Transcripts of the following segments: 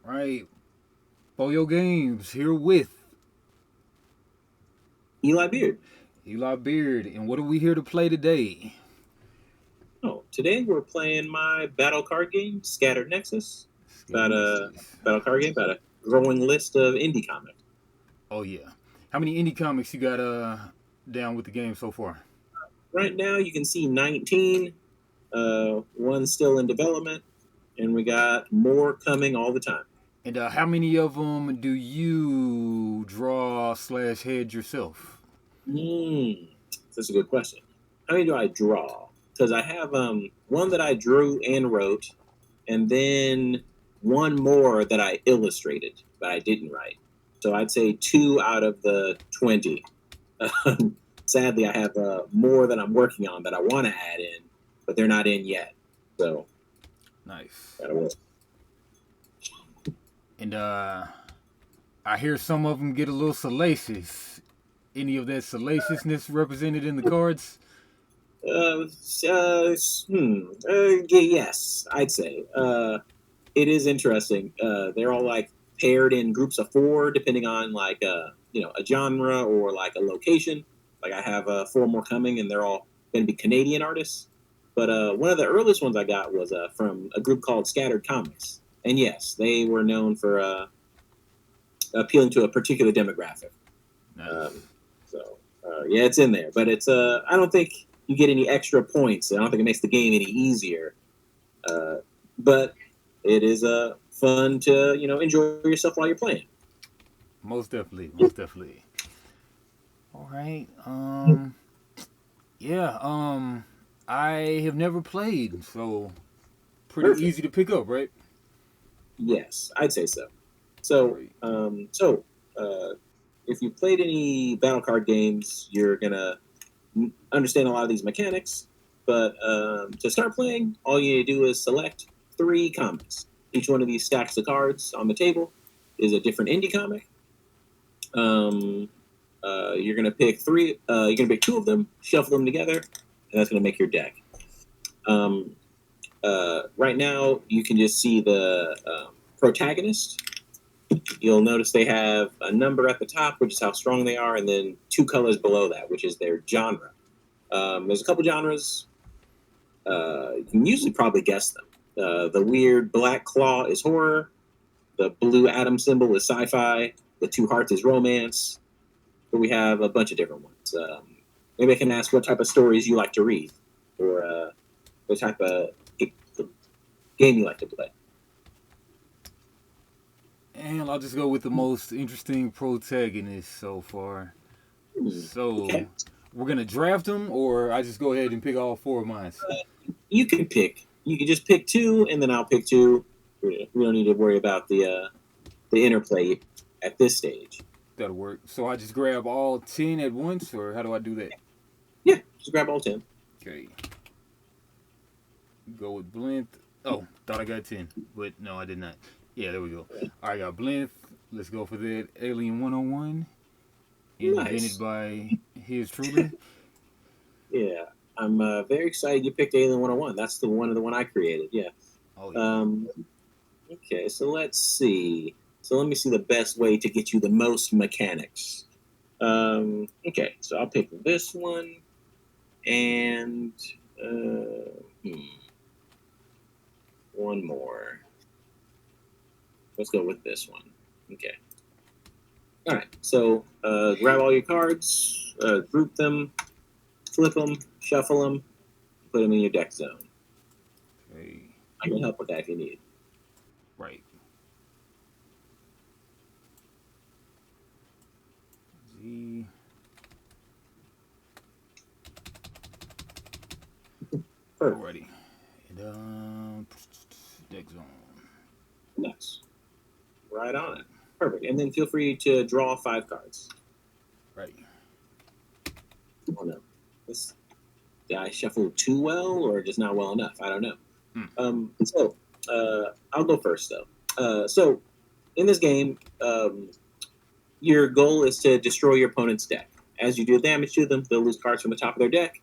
right, Boyo Games here with Eli Beaird. Eli Beaird, and what are we here to play today? Oh, today we're playing my battle card game, Scattered Nexus. About Scary a Nexus. battle card game, about a growing list of indie comics. Oh yeah, how many indie comics you got down with the game so far? Right now, you can see 19. One still in development, and we got more coming all the time. And how many of them do you draw slash head yourself? Hmm, that's a good question. How many do I draw? Because I have one that I drew and wrote, and then one more that I illustrated, but I didn't write. So I'd say 2 out of the 20. Sadly, I have more that I'm working on that I want to add in, but they're not in yet. So Nice. gotta work. And I hear some of them get a little salacious. Any of that salaciousness represented in the cards? Yes, I'd say. It is interesting. They're all like paired in groups of four, depending on like a genre or like a location. Like I have four more coming, and they're all going to be Canadian artists. But one of the earliest ones I got was from a group called Scattered Comics, and yes, they were known for appealing to a particular demographic. Um, Nice. so yeah, it's in there, but it's I don't think you get any extra points. I don't think it makes the game any easier. Uh, but it is fun to enjoy yourself while you're playing. Most definitely. Most definitely. All right. Yeah. I have never played, so pretty Perfect. easy to pick up, right? Yes, I'd say so. All So right. uh, if you played any battle card games, you're gonna understand a lot of these mechanics. But to start playing, all you need to do is select 3 comics. Each one of these stacks of cards on the table is a different indie comic. Um, you're gonna pick three. You're gonna pick two of them, shuffle them together, and that's gonna make your deck. Um, right now, you can just see the protagonist. You'll notice they have a number at the top, which is how strong they are, and then 2 colors below that, which is their genre. There's a couple genres. You can usually probably guess them. The weird black claw is horror. The blue atom symbol is sci-fi. The 2 hearts is romance. But we have a bunch of different ones. Maybe I can ask what type of stories you like to read, or what type of game you like to play. And I'll just go with the most interesting protagonist so far. So Okay, we're gonna draft them, or I just go ahead and pick all four of mine. you can pick. You can just pick two, and then I'll pick two. We don't need to worry about the interplay at this stage. That'll work. So I just grab all 10 at once, or how do I do that? Yeah, just grab all 10. Okay. Go with Blinth. Oh, thought I got 10, but no, I did not. Yeah, there we go. I got Blinth. Let's go for that. Alien 101, invented Nice. by his truly. Yeah, I'm very excited you picked Alien 101. That's the one I created. Yeah. Oh, yeah. Um, okay, so let's see. So let me see the best way to get you the most mechanics. Okay, so I'll pick this one and hmm, one more. Let's go with this one. Okay. All right. So grab all your cards, group them, flip them, shuffle them, put them in your deck zone. Okay. I can help with that if you need. Right. Z. Perfect. Alrighty. And, deck zone. Nice. Right on it. Perfect. And then feel free to draw 5 cards. Right. Oh no. This Did I shuffle too well or just not well enough? I don't know. Hmm. I'll go first though. So in this game, your goal is to destroy your opponent's deck. As you deal damage to them, they'll lose cards from the top of their deck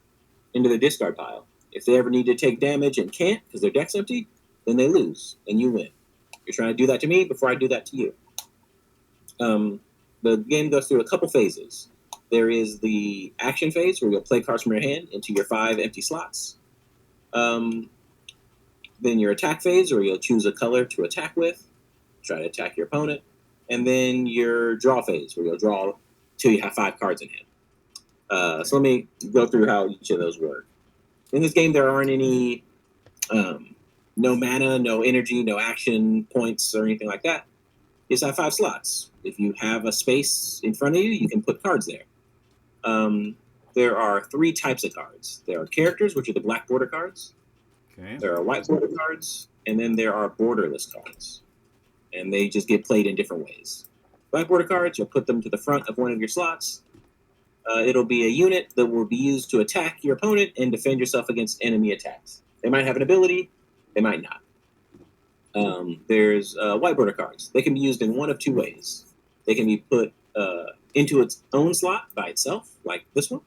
into their discard pile. If they ever need to take damage and can't because their deck's empty, then they lose and you win. You're trying to do that to me before I do that to you. The game goes through a couple phases. There is the action phase where you'll play cards from your hand into your 5 empty slots. Then your attack phase where you'll choose a color to attack with, try to attack your opponent. And then your draw phase where you'll draw till you have 5 cards in hand. So let me go through how each of those work. In this game, there aren't any no mana, no energy, no action points or anything like that. You just have 5 slots. If you have a space in front of you, you can put cards there. There are 3 types of cards. There are characters, which are the black border cards. Okay. There are white border cards, and then there are borderless cards. And they just get played in different ways. Black border cards, you'll put them to the front of one of your slots. It'll be a unit that will be used to attack your opponent and defend yourself against enemy attacks. They might have an ability, they might not. There's white border cards. They can be used in one of 2 ways. They can be put into its own slot by itself, like this one,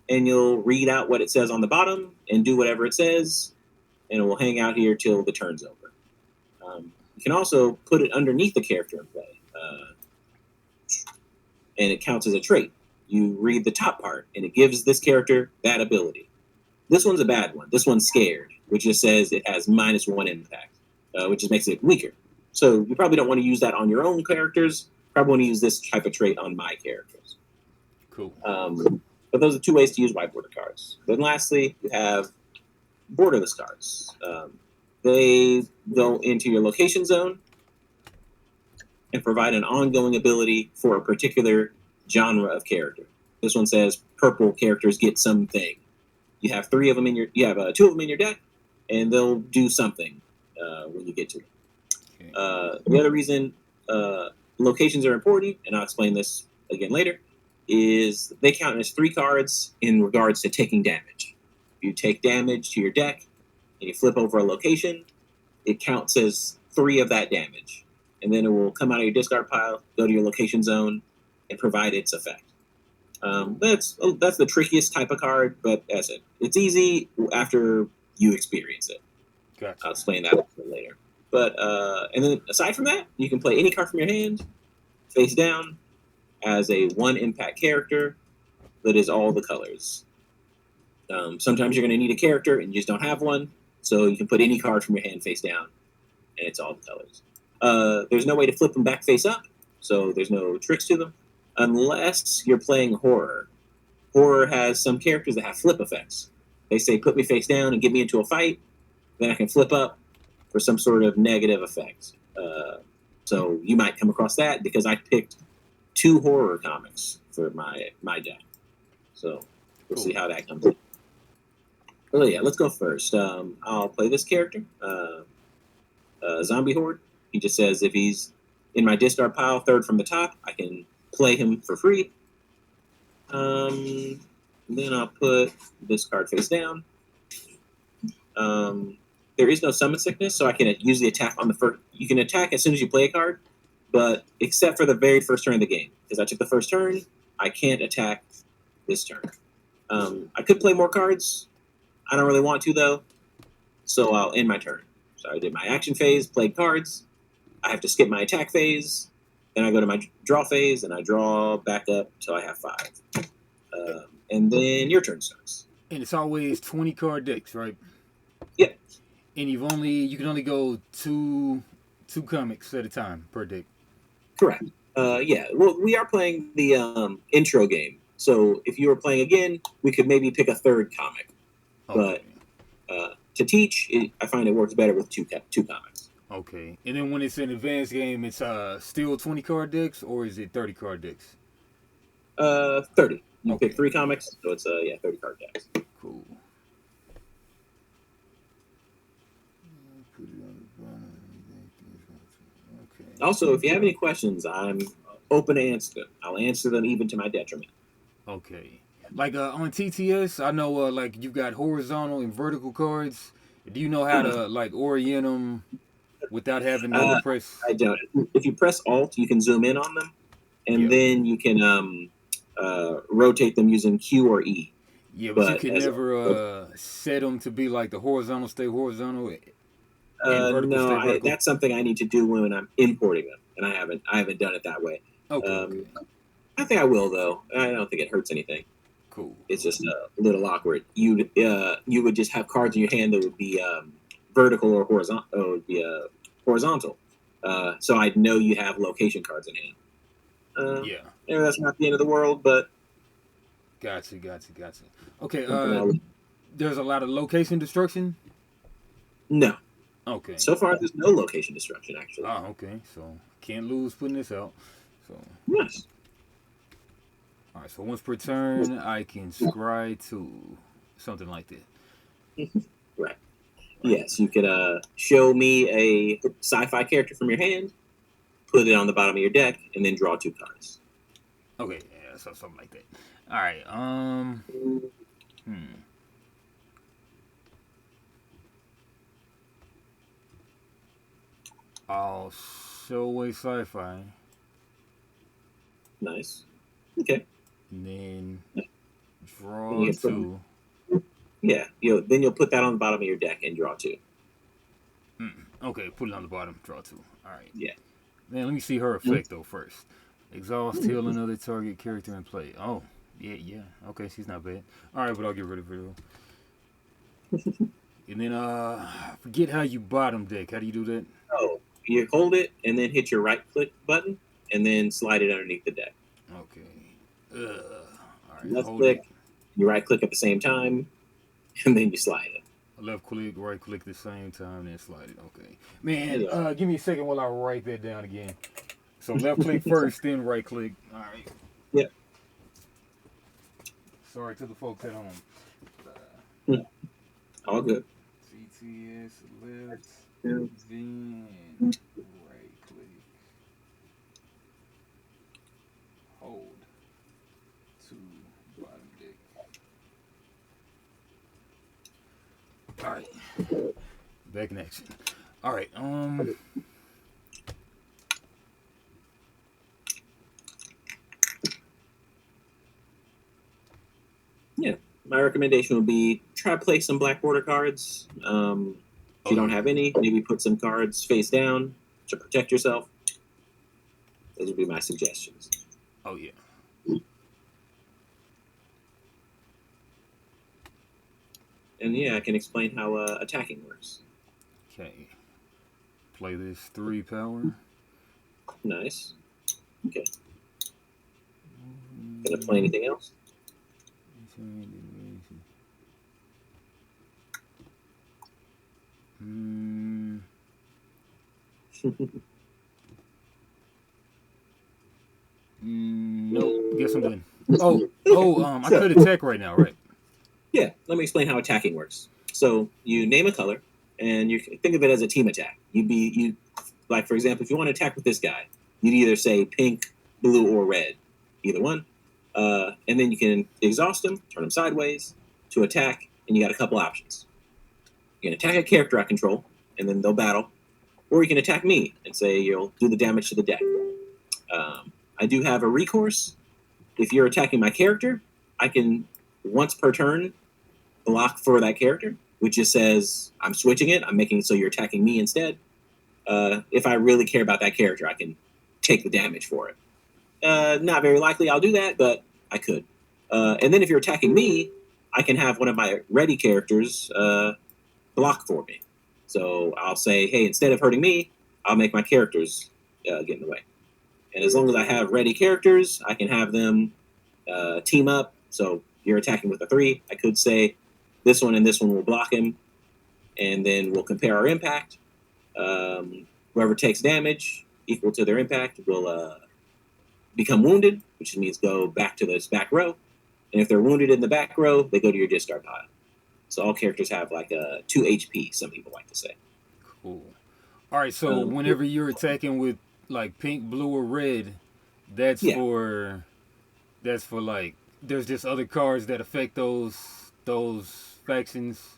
and you'll read out what it says on the bottom and do whatever it says, and it will hang out here till the turn's over. You can also put it underneath the character in play, and it counts as a trait. You read the top part, and it gives this character that ability. This one's a bad one. This one's scared, which just says it has -1 impact, which just makes it weaker. So you probably don't want to use that on your own characters. Probably want to use this type of trait on my characters. Cool. But those are 2 ways to use white border cards. Then lastly, you have borderless cards. They go into your location zone and provide an ongoing ability for a particular genre of character. This one says purple characters get something. You have 3 of them in your. You have 2 of them in your deck, and they'll do something when you get to it. Okay. The other reason locations are important, and I'll explain this again later, is they count as 3 cards in regards to taking damage. If you take damage to your deck and you flip over a location, it counts as 3 of that damage. And then it will come out of your discard pile, go to your location zone, and provide its effect. That's the trickiest type of card, but as it's easy after you experience it. Gotcha. I'll explain that a bit later. But and then aside from that, you can play any card from your hand, face down, as a 1 impact character that is all the colors. Sometimes you're going to need a character and you just don't have one, so you can put any card from your hand face down, and it's all the colors. There's no way to flip them back face up, so there's no tricks to them, unless you're playing horror. Horror has some characters that have flip effects. They say, put me face down and get me into a fight, then I can flip up for some sort of negative effect. So you might come across that because I picked 2 horror comics for my deck. So we'll see how that comes in. Oh yeah, let's go first. I'll play this character, Zombie Horde. He just says if he's in my discard pile, 3rd from the top, I can play him for free. Then I'll put this card face down. There is no summon sickness, so I can use the attack on the first. You can attack as soon as you play a card, but except for the very first turn of the game, because I took the first turn, I can't attack this turn. I could play more cards. I don't really want to though, so I'll end my turn. So I did my action phase, played cards. I have to skip my attack phase. Then I go to my draw phase, and I draw back up till I have 5. And then your turn starts. And it's always 20 card decks, right? Yep. And you can only go two comics at a time per deck. Correct. Yeah. Well, we are playing the intro game, so if you were playing again, we could maybe pick a 3rd comic. Okay. But to teach, I find it works better with two comics. Okay. And then when it's an advanced game, it's still 20 card decks, or is it 30 card decks? 30. You Okay. pick 3 comics, so it's 30 card decks. Cool. Okay. Also, if you have any questions, I'm open to answer them. I'll answer them even to my detriment. Okay. Like on TTS, I know like you got horizontal and vertical cards. Do you know how to like orient them without having to press? I don't. If you press Alt, you can zoom in on them, and then you can rotate them using Q or E. Yeah, but you can never set them to be like the horizontal stay horizontal. And vertical stay No, vertical. that's something I need to do when I'm importing them, and I haven't done it that way. Okay, okay, I think I will though. I don't think it hurts anything. cool. It's just a little awkward. You would just have cards in your hand that would be vertical or horizontal. It would be horizontal. So I'd know you have location cards in hand. Yeah, Maybe that's not the end of the world, but gotcha. Okay, something I'll. there's a lot of location destruction. No, Okay. so far there's no location destruction actually. Oh, okay. So can't lose putting this out. So Nice. all right. So once per turn, I can scry to something like that. Right. Yes, you could show me a sci-fi character from your hand, put it on the bottom of your deck, and then draw 2 cards. Okay, yeah, so something like that. All right. I'll show a sci-fi, Nice. Okay. and then And draw you can two. Yeah, then you'll put that on the bottom of your deck and draw 2. Okay, put it on the bottom, draw 2. All right. Yeah. Then let me see her effect though first. Exhaust, heal another target character in play. Oh, yeah. Okay, she's not bad. All right, but I'll get rid of her though. And then forget how you bottom deck. How do you do that? Oh, you hold it and then hit your right-click button and then slide it underneath the deck. Okay. All right. Left Hold click, it. you right-click at the same time, and then you slide it. Left click, right click at the same time, then slide it. Okay. Man, give me a second while I write that down again. So left click first, then right click. All right. Yep. Sorry to the folks at home. All good. CTS left, Yeah. then right click. Hold to bottom deck. All right. Back in action. All right. Yeah. My recommendation would be try to play some black border cards. If you don't have any, maybe put some cards face down to protect yourself. Those would be my suggestions. Oh yeah. And yeah, I can explain how attacking works. Okay. Play this 3 power. Nice. Okay. Gonna play anything else? Nope. Guess I'm done. I could attack right now, right? Yeah, let me explain how attacking works. So you name a color, and you think of it as a team attack. Like for example, if you want to attack with this guy, you'd either say pink, blue, or red, either one, and then you can exhaust him, turn him sideways to attack, and you got a couple options. You can attack a character I control, and then they'll battle, or you can attack me and say you'll do the damage to the deck. I do have a recourse. If you're attacking my character, I can once per turn block for that character, which just says I'm switching it. I'm making it so you're attacking me instead. If I really care about that character, I can take the damage for it. Not very likely I'll do that, but I could. And then if you're attacking me, I can have one of my ready characters block for me. So I'll say, hey, instead of hurting me, I'll make my characters get in the way. And as long as I have ready characters, I can have them team up. So you're attacking with a 3. I could say this one and this one will block him, and then we'll compare our impact. Whoever takes damage equal to their impact will become wounded, which means go back to this back row. And if they're wounded in the back row, they go to your discard pile. So all characters have like a 2 HP, some people like to say. Cool. All right, so whenever you're attacking with like pink, blue, or red, that's for like there's just other cards that affect those factions.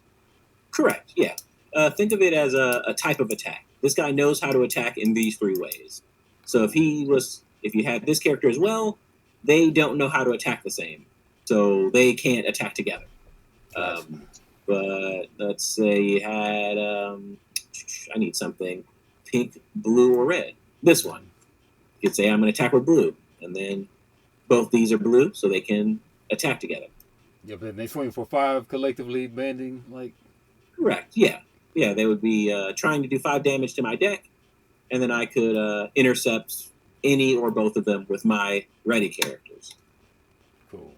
Correct. Yeah. Think of it as a type of attack. This guy knows how to attack in these 3 ways. So if you had this character as well, they don't know how to attack the same, so they can't attack together. Gotcha. But let's say you had I need something pink, blue, or red. This one. You could say I'm going to attack with blue, and then both these are blue, so they can attack together. Yeah, but they swing for 5 collectively, banding like. Correct. Yeah. Yeah, they would be trying to do 5 damage to my deck, and then I could intercept any or both of them with my ready characters. Cool.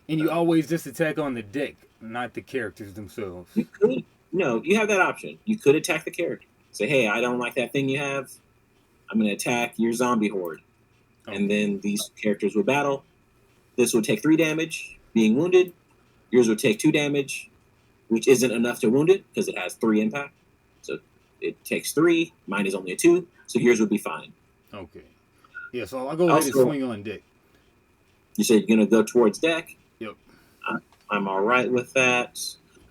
And you always just attack on the deck, not the characters themselves. You could. No, you have that option. You could attack the character. Say, hey, I don't like that thing you have. I'm going to attack your zombie horde. Okay. And then these characters would battle. This would take 3 damage, being wounded. Yours would take 2 damage, which isn't enough to wound it because it has 3 impact. So it takes 3. Mine is only a 2. So yours would be fine. Okay. Yeah, so I'll go ahead and swing on deck. You said you're going to go towards deck? Yep. I'm all right with that.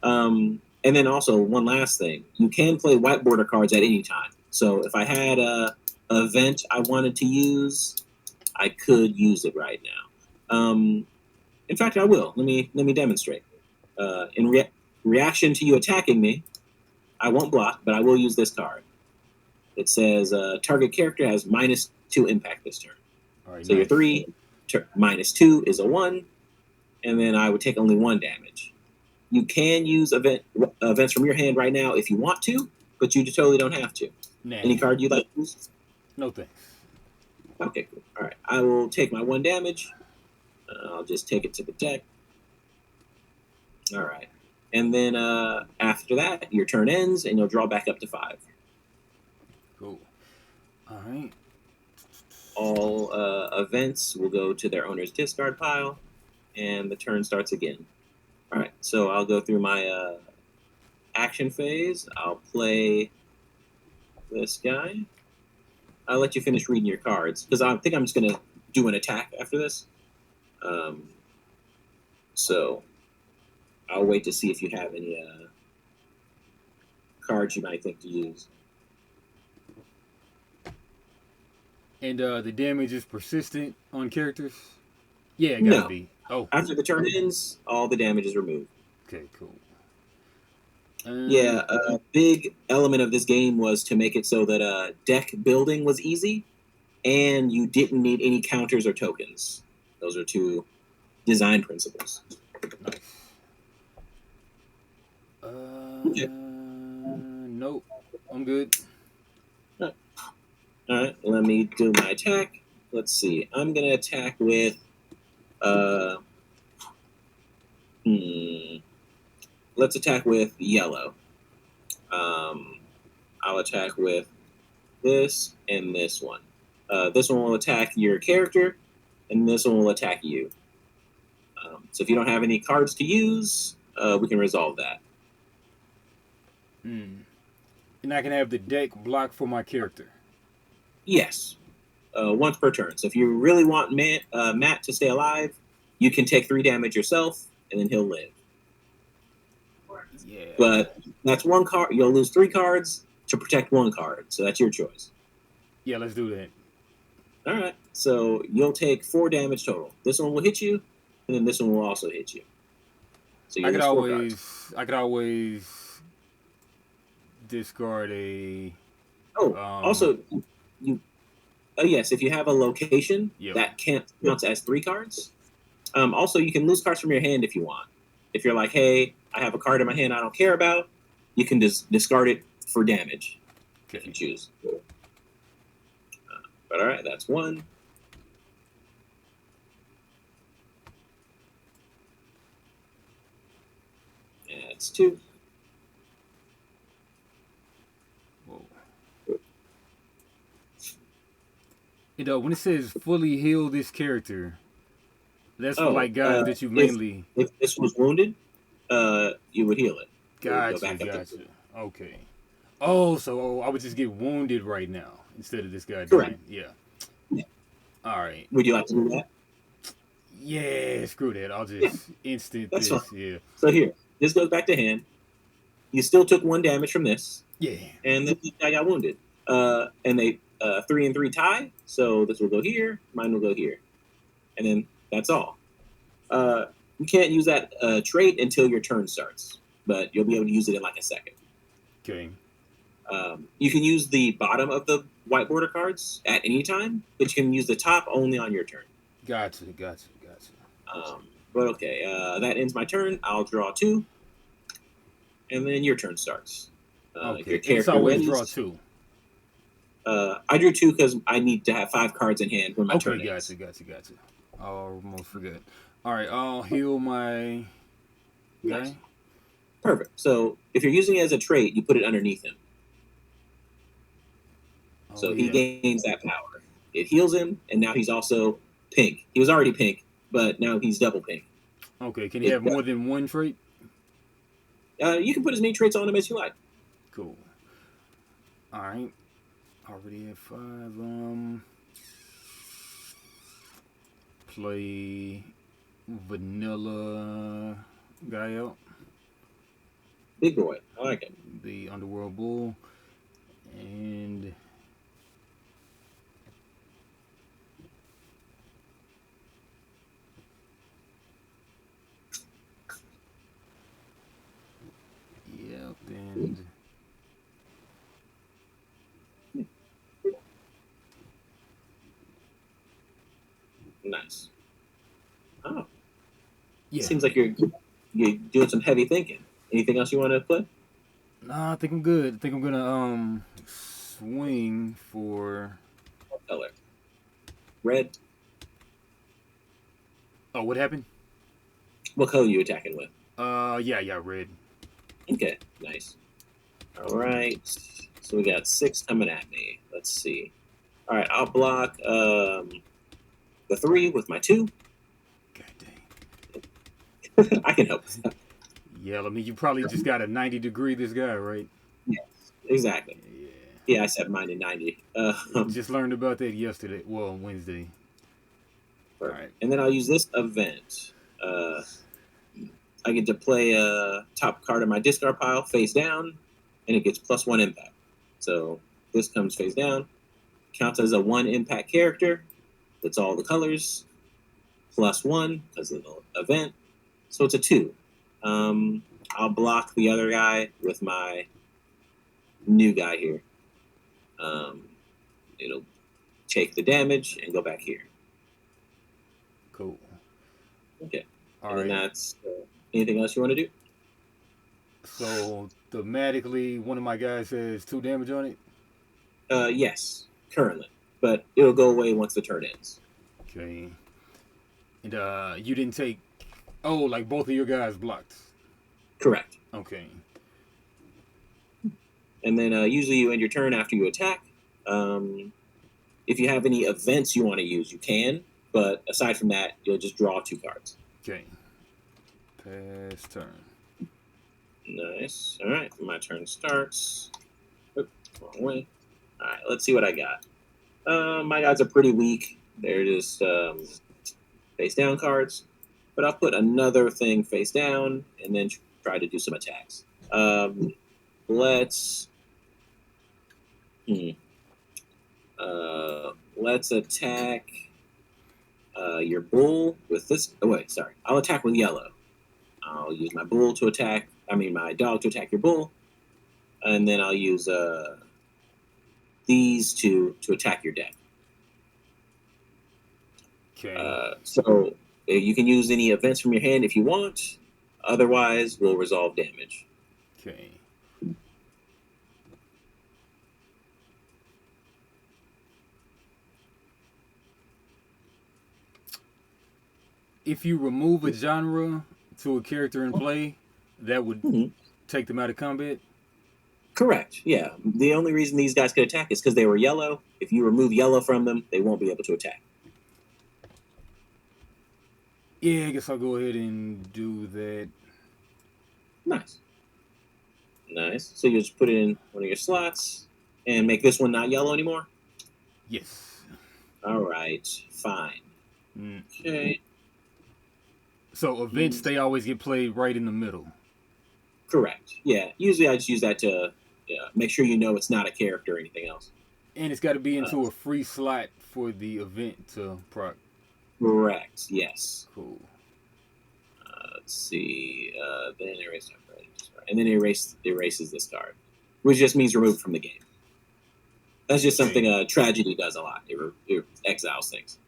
And then also, one last thing. You can play white border cards at any time. So if I had a event I wanted to use, I could use it right now. In fact, I will. Let me demonstrate. In reaction to you attacking me, I won't block, but I will use this card. It says target character has -2 impact this turn. All right, so nice. your 3 -2 is a 1, and then I would take only 1 damage. You can use events from your hand right now if you want to, but you totally don't have to. Nah. Any card you'd like to use? No thanks. Okay, cool. All right, I will take my 1 damage. I'll just take it to the deck. All right. And then after that, your turn ends, and you'll draw back up to 5. Cool. All right. All events will go to their owner's discard pile, and the turn starts again. All right, so I'll go through my action phase. I'll play this guy. I'll let you finish reading your cards, because I think I'm just going to do an attack after this. So I'll wait to see if you have any cards you might think to use. And the damage is persistent on characters? Yeah, it gotta be. Oh. After the turn ends, all the damage is removed. Okay, cool. Yeah, a big element of this game was to make it so that deck building was easy, and you didn't need any counters or tokens. Those are 2 design principles. Nice. Okay. Nope. I'm good. All right, let me do my attack. Let's see. I'm going to attack with... Let's attack with yellow. I'll attack with this and this one. This one will attack your character, and this one will attack you. So if you don't have any cards to use, we can resolve that. And I can have the deck block for my character. Yes. Once per turn. So if you really want Matt to stay alive, you can take 3 damage yourself, and then he'll live. Yeah. But that's 1 card. You'll lose 3 cards to protect 1 card. So that's your choice. Yeah, let's do that. All right. So you'll take 4 damage total. This one will hit you, and then this one will also hit you. So I could always discard a. Also, yes, if you have a location that counts as 3 cards. Also, you can lose cards from your hand if you want. If you're like, hey, I have a card in my hand I don't care about, you can just discard it for damage if you choose. But all right, that's 1. That's 2. Whoa. When it says fully heal this character, that's for like guys that you mainly. If this was wounded, you would heal it. Gotcha. Okay. So I would just get wounded right now instead of this guy. Correct. Yeah. All right. Would you like to do that? Yeah, screw that. I'll just instant That's this. fine. Yeah. So here, this goes back to hand. You still took 1 damage from this. Yeah. And this guy got wounded. And they 3 and 3 tie. So this will go here. Mine will go here. And then that's all. You can't use that trait until your turn starts, but you'll be able to use it in like a second. Okay. You can use the bottom of the white border cards at any time, but you can use the top only on your turn. Gotcha. But okay, that ends my turn. I'll draw 2, and then your turn starts. If your Okay, and it's character always draw readies, 2. I drew 2 because I need to have 5 cards in hand when my Okay, turn ends. gotcha. I almost forgot. All right, I'll heal my guy. Nice. Perfect. So if you're using it as a trait, you put it underneath him. So he gains that power. It heals him, and now he's also pink. He was already pink, but now he's double pink. Okay, can he have more than one trait? You can put as many traits on him as you like. Cool. All right. Already at 5. Play vanilla guy out. Big boy. I like it. The Underworld Bull. And yep, and nice. Oh. yeah. Seems like you're doing some heavy thinking. Anything else you want to play? Nah, I think I'm good. I think I'm gonna swing for What color? Red. Oh, what happened? What color are you attacking with? Yeah, red. Okay, nice. All right. So we got 6 coming at me. Let's see. All right, I'll block the 3 with my 2. God dang. I can help with that. Yeah, I mean, you probably just got a 90-degree this guy, right? Yes, exactly. Yeah, I set mine to 90. Just learned about that yesterday. Well, Wednesday. All right. And then I'll use this event. I get to play a top card of my discard pile face down, and it gets +1 impact. So this comes face down, counts as a 1 impact character. That's all the colors, +1 because of the event. So it's a 2. I'll block the other guy with my new guy here. It'll take the damage and go back here. Cool. Okay. All and right. then that's anything else you want to do? So thematically, one of my guys has 2 damage on it. Yes, currently, but it'll go away once the turn ends. Okay. And you didn't take. Oh, like both of your guys blocked. Correct. Okay. And then usually you end your turn after you attack. If you have any events you want to use, you can. But aside from that, you'll just draw 2 cards. Okay. Pass turn. Nice. All right, my turn starts. Oop, wrong way. All right, let's see what I got. My guys are pretty weak. They're just face down cards. But I'll put another thing face down and then try to do some attacks. Let's attack your bull with this. Oh wait, sorry. I'll attack with yellow. I'll use my bull to attack. My dog to attack your bull, and then I'll use these two to attack your deck. Okay. So you can use any events from your hand if you want. Otherwise, we'll resolve damage. Okay. If you remove a genre to a character in play, that would take them out of combat? Correct, yeah. The only reason these guys could attack is because they were yellow. If you remove yellow from them, they won't be able to attack. Yeah, I guess I'll go ahead and do that. Nice. Nice. So you just put it in one of your slots and make this one not yellow anymore? Yes. All right, fine. Okay. So events, they always get played right in the middle. Correct. Yeah. Usually I just use that to make sure you know it's not a character or anything else. And it's got to be into a free slot for the event to proc. Correct. Yes. Cool. Let's see. Then erase. And then it erases this card. which just means removed from the game. That's just something Tragedy does a lot. It exiles things.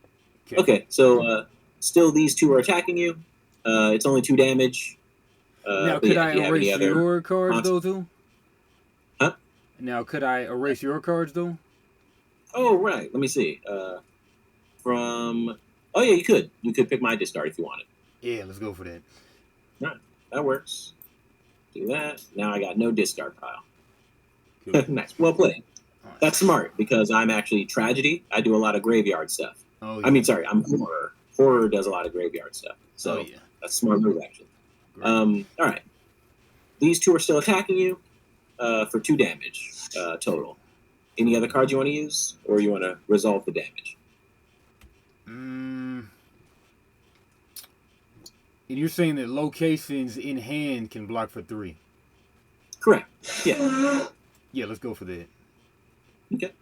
Okay, so still these two are attacking you. It's only 2 damage. Now, could I erase your cards, though, too? Huh? Now, could I erase your cards, though? Oh, right. Let me see. Oh, yeah, you could. You could pick my discard if you wanted. Yeah, let's go for that. All right, that works. Do that. Now I got no discard pile. Cool. Nice. Well played. Right. That's smart because I'm actually Tragedy. I do a lot of graveyard stuff. Oh, yeah. I mean, sorry, I'm Horror. Horror does a lot of graveyard stuff. So that's a smart move, actually. Great. All right. These two are still attacking you for 2 damage total. Any other cards you want to use, or you want to resolve the damage? And you're saying that locations in hand can block for 3? Correct. Yeah. Yeah, let's go for that. Okay.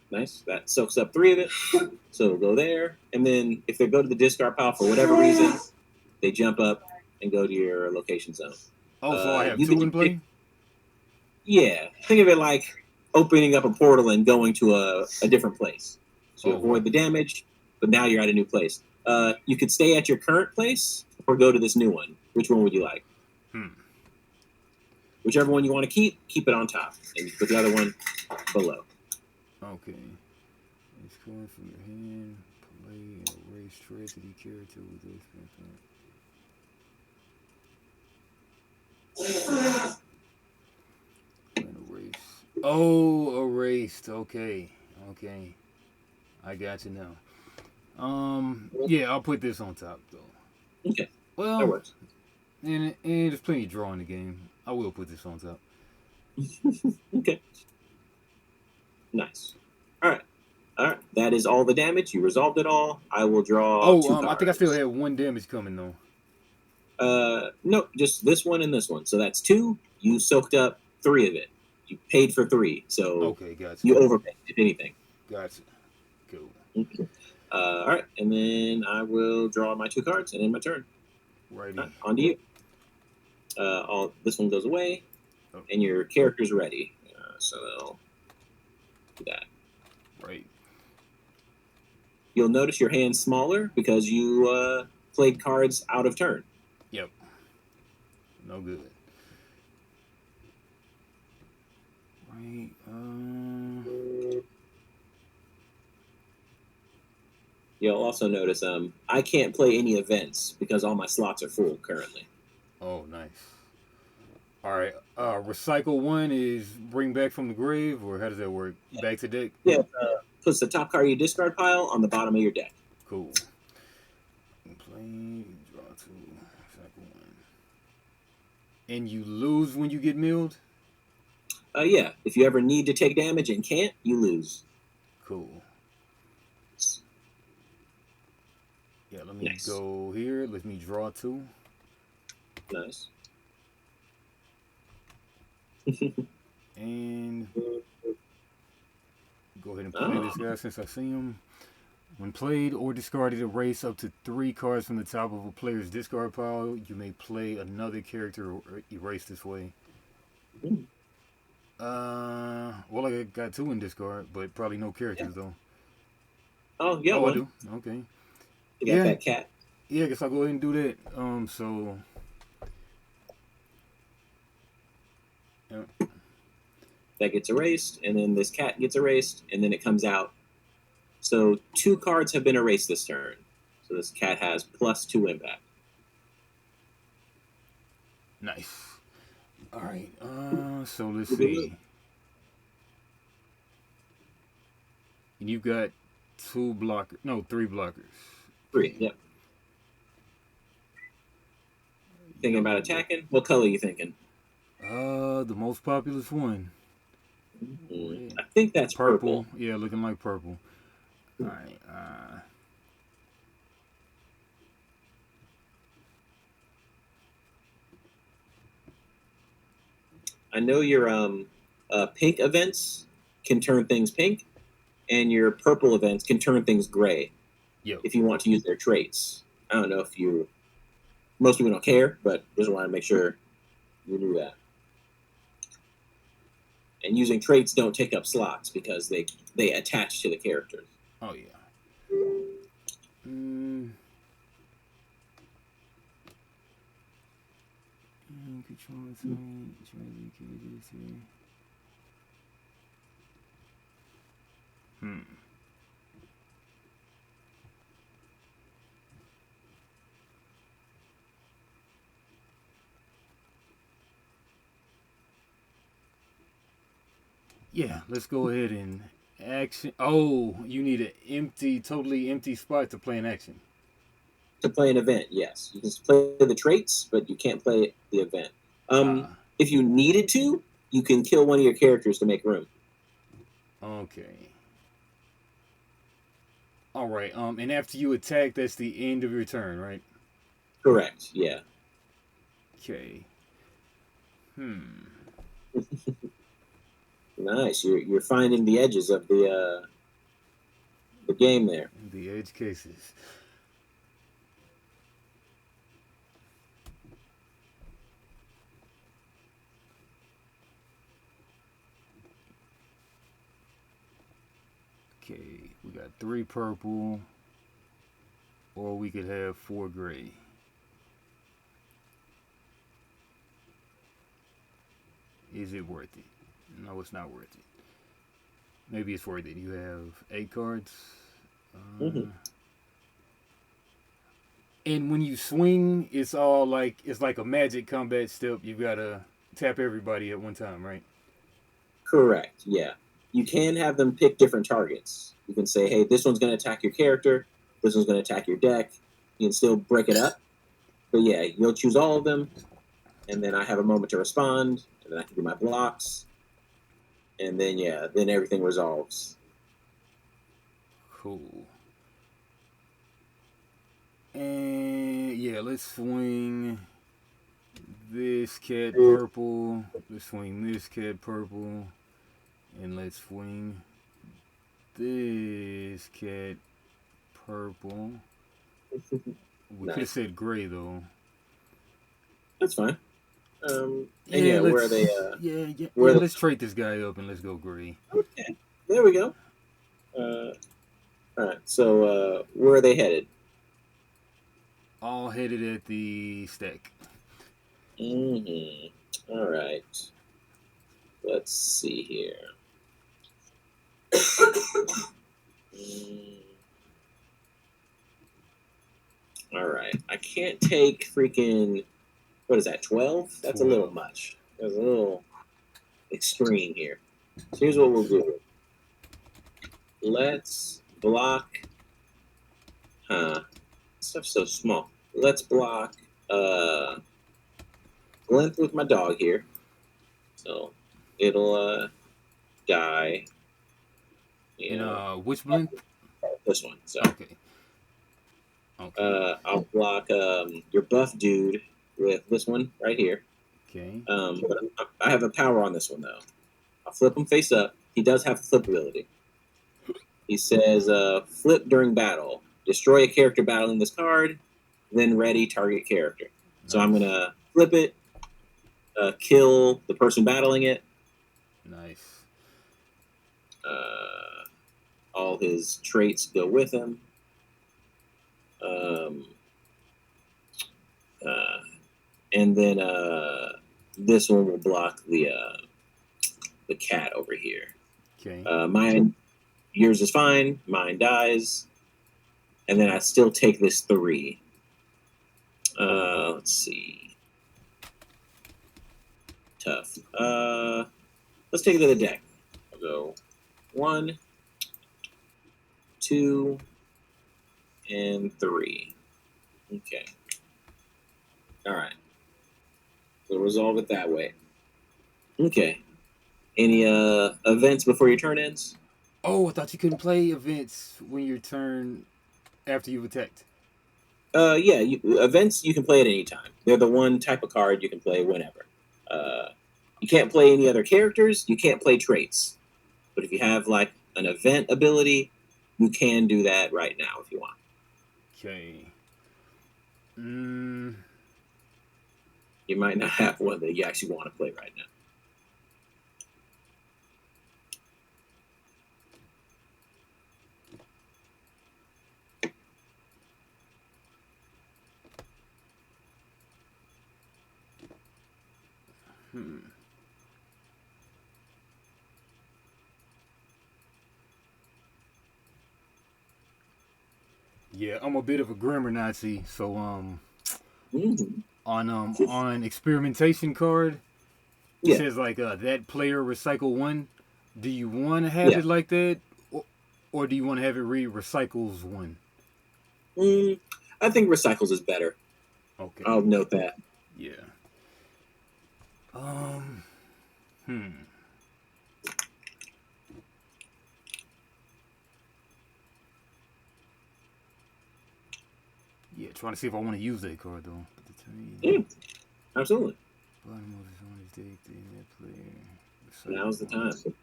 Nice. That soaks up 3 of it. So it'll go there. And then if they go to the discard pile for whatever reason, they jump up and go to your location zone. Oh, so I have 2 in play? Yeah. Think of it like opening up a portal and going to a different place. So you avoid the damage, but now you're at a new place. You could stay at your current place or go to this new one. Which one would you like? Whichever one you want to keep it on top. And you put the other one below. Okay. It's coming from your hand. Play and erase tragedy character with this. And erase. Oh, erased. Okay. I got you now. Yeah, I'll put this on top though. Okay. Well, that works. And there's plenty of draw in the game. I will put this on top. Okay. Nice. All right. That is all the damage. You resolved it all. I will draw. 2 cards. I think I still have 1 damage coming though. No, just this one and this one. So that's 2. You soaked up 3 of it. You paid for 3. So okay, gotcha. You overpaid, if anything. Gotcha. Cool. Okay. All right, and then I will draw my 2 cards and end my turn. Righty. On to you. This one goes away, and your character's ready. So I'll do that. Right. You'll notice your hand's smaller because you played cards out of turn. Yep. No good. Right. You'll also notice I can't play any events because all my slots are full currently. Oh, nice. All right. Recycle 1 is bring back from the grave, or how does that work? Yeah. Back to deck? Yeah, puts the top card of your discard pile on the bottom of your deck. Cool. Play, draw 2, recycle 1. And you lose when you get milled? Yeah. If you ever need to take damage and can't, you lose. Cool. Yeah, let me go here. Let me draw 2. Nice. And go ahead and play this guy since I see him. When played or discarded, erase up to 3 cards from the top of a player's discard pile. You may play another character or erase this way. Well, I got 2 in discard, but probably no characters though. Oh, yeah. I do. Okay. You got that cat. Yeah, I guess I'll go ahead and do that. So. Yeah. That gets erased, and then this cat gets erased, and then it comes out. So 2 cards have been erased this turn. So this cat has +2 impact. Nice. All right. So let's see. And you've got 3 blockers. 3. Yep. Thinking about attacking? What color are you thinking? The most populous one. I think that's purple. Yeah, looking like purple. All right. I know your pink events can turn things pink, and your purple events can turn things gray. Yep. If you want to use their traits. I don't know if you... Most people don't care, but just want to make sure you knew that. And using traits don't take up slots because they attach to the characters. Oh yeah. Control Yeah, let's go ahead and action. Oh, you need an totally empty spot to play an action. To play an event, yes. You can play the traits, but you can't play the event. If you needed to, you can kill one of your characters to make room. Okay. All right. And after you attack, that's the end of your turn, right? Correct. Yeah. Okay. Nice. You're finding the edges of the game there. The edge cases. Okay, we got 3 purple, or we could have 4 gray. Is it worth it? No, it's not worth it. Maybe it's worth it. You have 8 cards. And when you swing, it's like a magic combat step. You've got to tap everybody at one time, right? Correct. Yeah. You can have them pick different targets. You can say, hey, this one's going to attack your character. This one's going to attack your deck. You can still break it up. But yeah, you'll choose all of them. And then I have a moment to respond. And then I can do my blocks. And then, yeah, then everything resolves. Cool. And yeah, let's swing this cat purple. Let's swing this cat purple. And let's swing this cat purple. We could have said gray though. That's fine. Yeah, where are they? Let's trade this guy up and let's go gray. Okay, there we go. All right. So where are they headed? All headed at the stack. All right. Let's see here. All right. I can't take freaking. What is that? 12? That's 12. A little much. That's a little extreme here. So here's what we'll do. Let's block. Stuff's so small. Let's block Glint with my dog here. So it'll die. And which blink? This one. So okay. I'll block your buff dude with this one right here. Okay. But I have a power on this one though. I'll flip him face up. He does have a flip ability. He says, flip during battle. Destroy a character battling this card, then ready target character. Nice. So I'm going to flip it, kill the person battling it. Nice. All his traits go with him. And then this one will block the cat over here. Okay. Yours is fine. Mine dies. And then I still take this 3. Let's see. Tough. Let's take it to the deck. I'll go 1, 2, and 3. Okay. All right. We'll resolve it that way. Okay. Any events before your turn ends? Oh, I thought you couldn't play events when your turn after you've attacked. Yeah, events you can play at any time. They're the one type of card you can play whenever. You can't play any other characters. You can't play traits. But if you have like an event ability, you can do that right now if you want. Okay. You might not have one that you actually want to play right now. Hmm. Yeah, I'm a bit of a grammar Nazi, so Mm-hmm. on experimentation card, it Yeah, says like that player recycle one. Do you want to have yeah. it like that, or do you want to have it read recycles one? Mm, I think recycles is better. Okay. I'll note that. Yeah. Um. Hmm. Yeah. Trying to see if I want to use that card though. Yeah, absolutely. Bottom of his own deck, that player. Now's the Recycle one. time.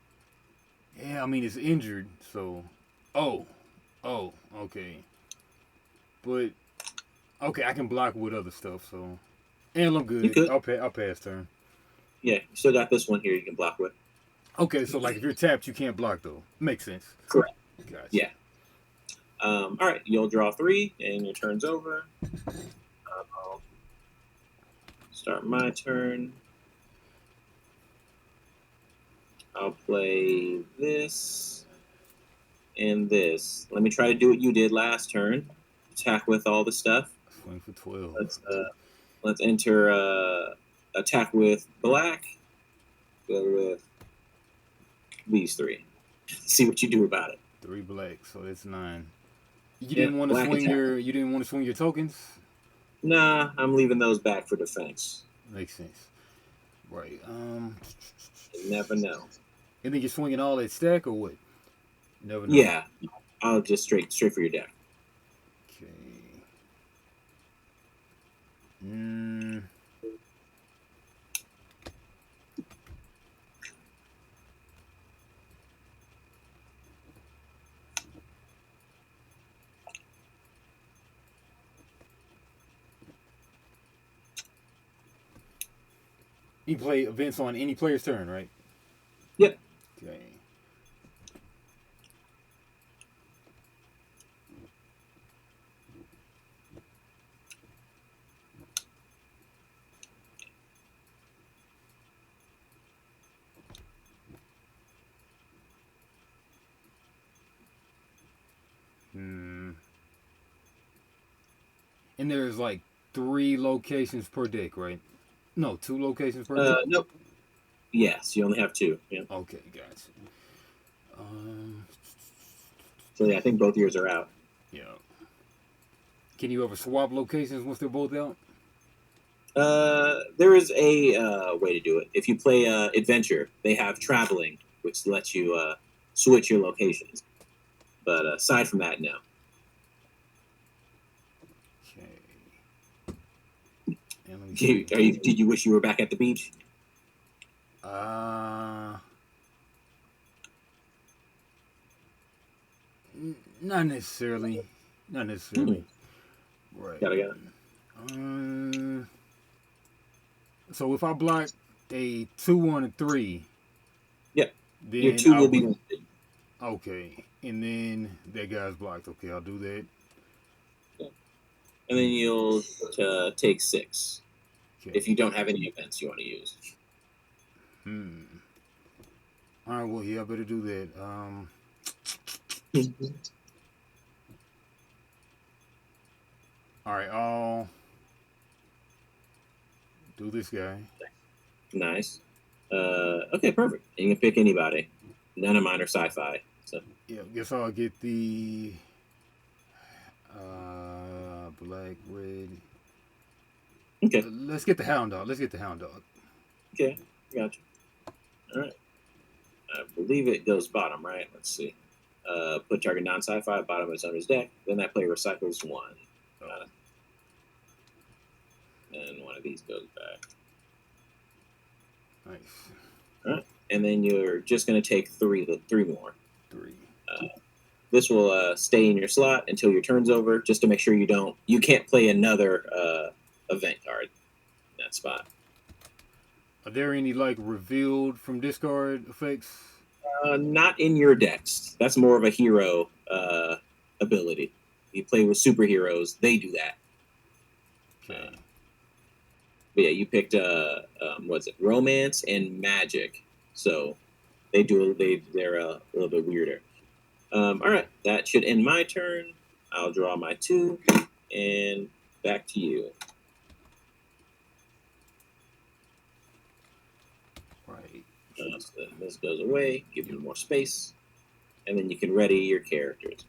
Yeah, I mean it's injured, so. Oh. Oh. Okay. But okay, I can block with other stuff, so. And I'm You good. could. I'll pass turn. Yeah, you still got this one here you can block with. Okay, so like if you're tapped, you can't block though. Makes sense. Correct. Gotcha. Yeah. All right, you'll draw 3, and your turn's over. I'll start my turn. I'll play this and this. Let me try to do what you did last turn. Attack with all the stuff. Swing for 12. Let's enter attack with black. Go with these 3. See what you do about it. 3 black, so that's 9. You Yeah, didn't want to black swing attack. your tokens? Nah, I'm leaving those back for defense. Makes sense. Right. You never know. And then you're swinging all that stack or what? Never know. Yeah, I'll just straight for your deck. Okay. Mm. You play events on any player's turn, right? Yep. Okay. Hmm. And there's like 3 locations per deck, right? No, 2 locations per deck. Nope. Yes, you only have 2. Yeah. Okay, gotcha. Um. So yeah, I think both yours are out. Yeah. Can you ever swap locations once they're both out? There is a way to do it. If you play Adventure, they have traveling, which lets you switch your locations. But aside from that, no. Okay. And let me see. Did you wish you were back at the beach? Not necessarily. Not necessarily. Right. Got it. So if I block a 2 on a 3, Yeah. then Your 2 will be limited. okay, and then that guy's blocked. Okay, I'll do that. Yeah. And then you'll take 6 Okay. if you don't have any events you want to use. All right. Well, yeah, I better do that. All right. I'll do this guy. Nice. Okay, perfect. And you can pick anybody. None of mine are sci-fi. So Yeah, guess I'll get the black, red. okay. Let's get the hound dog. Okay, gotcha. All right. I believe it goes bottom, right? Let's see. Put target non-sci-fi bottom of his owner's deck. Then that player recycles 1. Got it. And one of these goes back. Nice. All right. And then you're just going to take 3 more. 3. This will stay in your slot until your turn's over, just to make sure you can't play another event card in that spot. Are there any like revealed from discard effects? Not in your decks. That's more of a hero ability. You play with superheroes, they do that. Okay. But yeah, you picked what's it? Romance and magic. So they're a little bit weirder. All right, that should end my turn. I'll draw my 2, and back to you. Right. So this goes away, give you more space, and then you can ready your characters.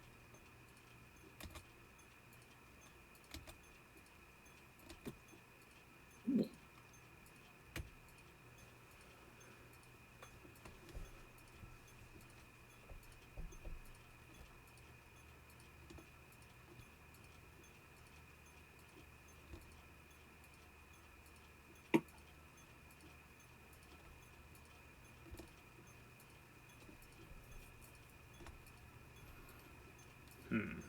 Hmm.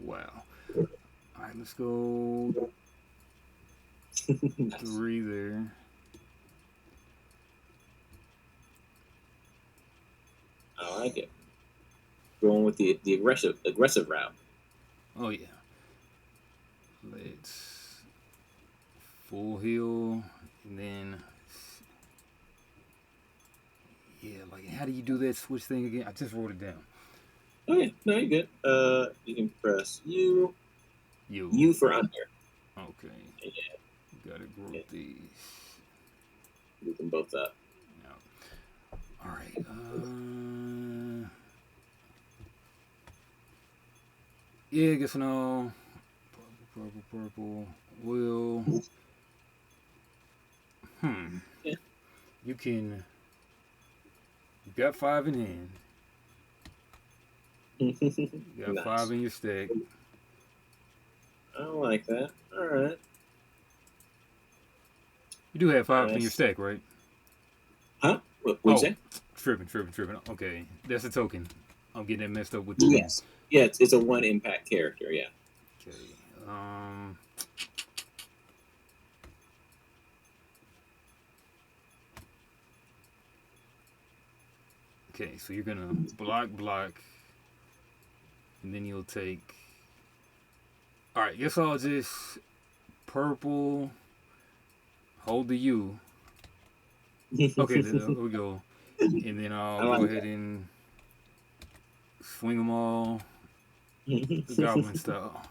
Wow. All right, let's go Nice. 3 there. I like it. Going with the aggressive route. Oh yeah. Let's full heal, and then yeah, like how do you do that switch thing again? I just wrote it down. Oh yeah, no, you're good. You can press U, You. U for under. Okay. Yeah, Gotta yeah, group these. we can both up. Yeah. All right. Yeah, I guess no. Purple. Will. Yeah. You can. You got 5 in hand. You got 5 Nice. in your stack. I like that. All right. You do have 5 in your Nice. stack, right? Huh? What you Oh, say? tripping. Okay, that's a token. I'm getting that messed up with the one. Yes. Yeah, it's a 1 impact character. Yeah. Okay. Um. Okay, so you're gonna block, and then you'll take. All right, guess I'll just purple. Hold the U. Okay, there we go. And then I'll I go like ahead and swing them all the that. goblin style.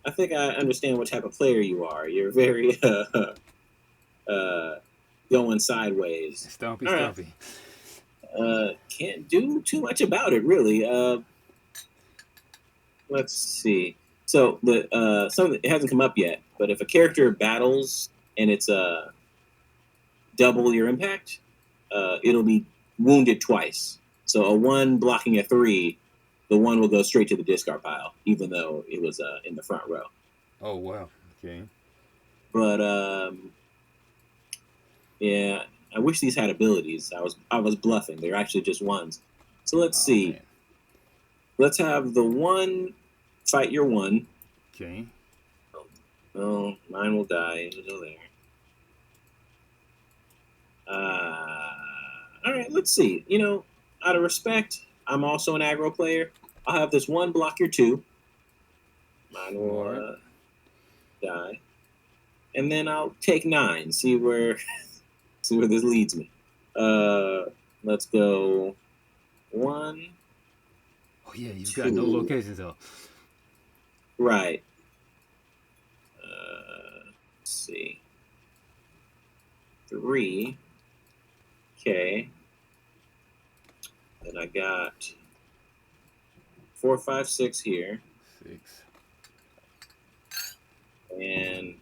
I think I understand what type of player you are. You're very uh, going sideways. Stompy, All right. stompy. Can't do too much about it, really. Let's see. So the something it hasn't come up yet, but if a character battles and it's double your impact, it'll be wounded twice. So a 1 blocking a 3, the 1 will go straight to the discard pile, even though it was in the front row. Oh wow. Okay. But yeah, I wish these had abilities. I was bluffing. They're actually just 1s. So let's Oh see. man. Let's have the 1 fight your 1. Okay. Oh, mine will die. It'll there. All right, let's see. Out of respect, I'm also an aggro player. I'll have this 1 block your 2. Mine will Smart. die, and then I'll take 9. See where this leads me. Let's go 1, Oh yeah, you've got no 2. locations though. Right. Let's see. 3. Okay. Then I got 4, 5, 6 here, 6. and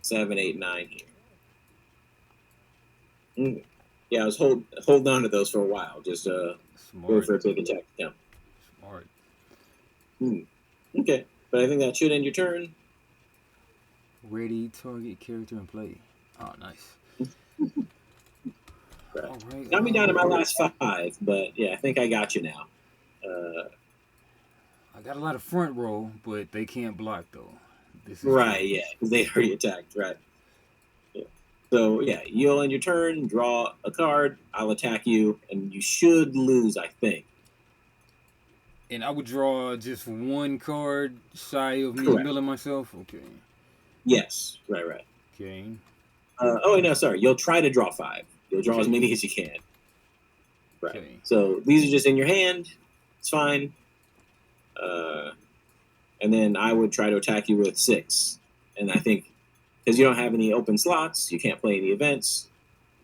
7, 8, 9 here. Yeah, I was holding on to those for a while. Just wait Smart. for a big attack to come. Smart. Okay, but I think that should end your turn. Ready target character and play. Oh nice. Right. All right. Got me down to my last 5, but yeah, I think I got you now. I got a lot of front row, but they can't block though. This is true. Right, yeah, because they already attacked. Right. Yeah. So yeah, you'll end your turn, draw a card. I'll attack you, and you should lose. I think. And I would draw just one card shy of me Correct. milling myself. Okay. Yes. Right. Right. Okay. Oh no, sorry. You'll try to draw 5. You'll draw as Okay. many as you can. Right. Okay. So these are just in your hand. It's fine. Uh, and then I would try to attack you with 6. And I think because you don't have any open slots, you can't play any events,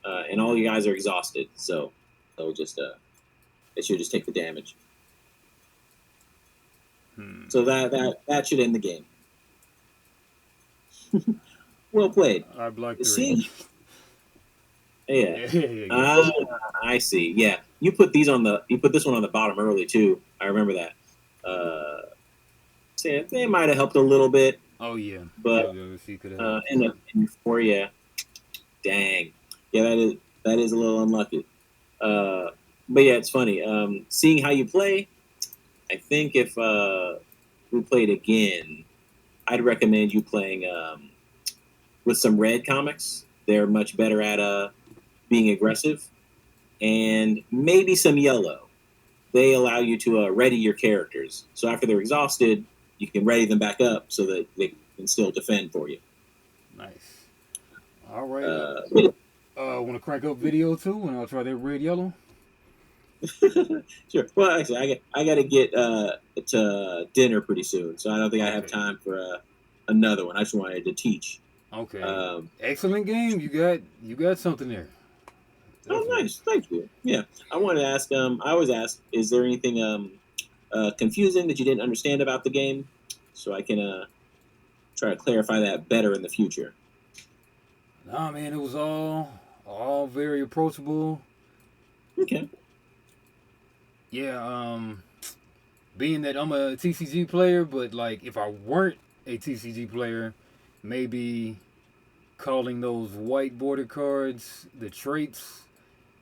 and all you guys are exhausted. So they'll just they should just take the damage. So that should end the game. Well played. I blocked 3. See, yeah. Yeah. I see. Yeah, you put this one on the bottom early too. I remember that. So they might have helped a little bit, Oh yeah. but Yeah, she could have. in 4, yeah. Dang. Yeah, that is a little unlucky. But yeah, it's funny. Seeing how you play, I think if we played again, I'd recommend you playing with some red comics. They're much better at being aggressive, and maybe some yellow. They allow you to ready your characters. So after they're exhausted, you can ready them back up so that they can still defend for you. Nice. All right. Yeah. Want to crank up video too, and I'll try that red yellow. Sure. Well, actually, I got to get to dinner pretty soon, so I don't think I have Okay. time for another one. I just wanted to teach. Okay. Excellent game. You got something there. Oh, Definitely. nice. Thank you. Yeah, I wanted to ask. I always ask, is there anything confusing that you didn't understand about the game, so I can try to clarify that better in the future. Nah, man, it was all very approachable. Okay. Yeah. Being that I'm a TCG player, but like if I weren't a TCG player, maybe calling those white border cards the traits,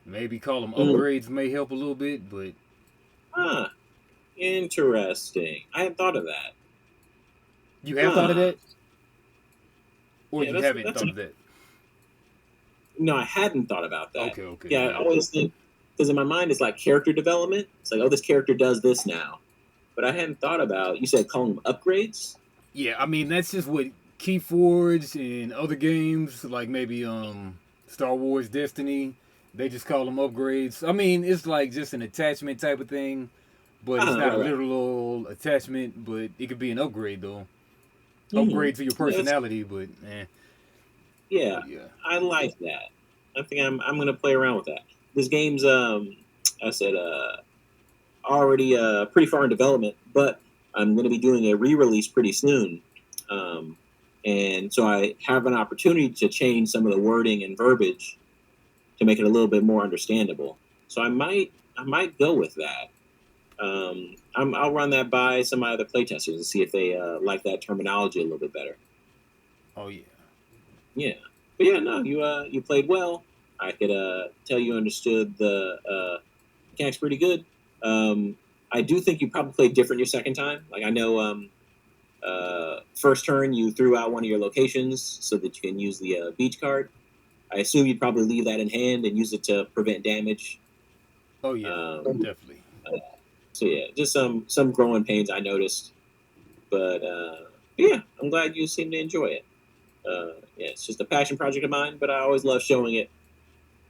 maybe call them upgrades may help a little bit, but Ah, interesting. I hadn't thought of that. you have thought of that? Or Yeah, you haven't thought of that? no, I hadn't thought about that. Okay. Yeah, I always think because in my mind it's like character development. It's like, oh, this character does this now, but I hadn't thought about. You said calling them upgrades. Yeah, I mean that's just what Keyforge and other games like maybe Star Wars Destiny, they just call them upgrades. I mean it's like just an attachment type of thing, but it's not a Right. literal attachment. But it could be an upgrade though. Hmm. Upgrade to your personality, but Yeah, yeah. I like that. I think I'm gonna play around with that. This game's I said already pretty far in development, but I'm gonna be doing a re-release pretty soon. And so I have an opportunity to change some of the wording and verbiage to make it a little bit more understandable. So I might go with that. I'll run that by some of my other playtesters and see if they like that terminology a little bit better. Oh yeah. Yeah, but yeah, no, you played well. I could tell you understood the mechanics pretty good. I do think you probably played different your second time. Like I know, first turn you threw out one of your locations so that you can use the beach card. I assume you'd probably leave that in hand and use it to prevent damage. Oh yeah. Definitely. So yeah, just some growing pains I noticed, but yeah, I'm glad you seem to enjoy it. Yeah, it's just a passion project of mine, but I always love showing it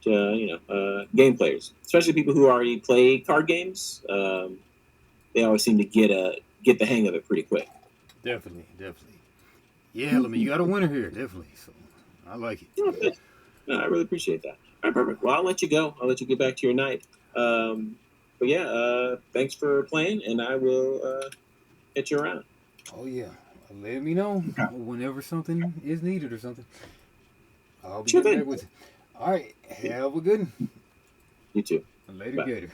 to game players, especially people who already play card games. They always seem to get the hang of it pretty quick. Definitely. Yeah, I mean you got a winner here, definitely. So I like it. Yeah, no, I really appreciate that. All right, perfect. Well, I'll let you go. I'll let you get back to your night. But yeah, thanks for playing, and I will hit you around. Oh yeah. Let me know whenever something is needed or something. I'll be Sure getting thing. back with you. All right. Have a good one. You too. Later, Bye. Gator.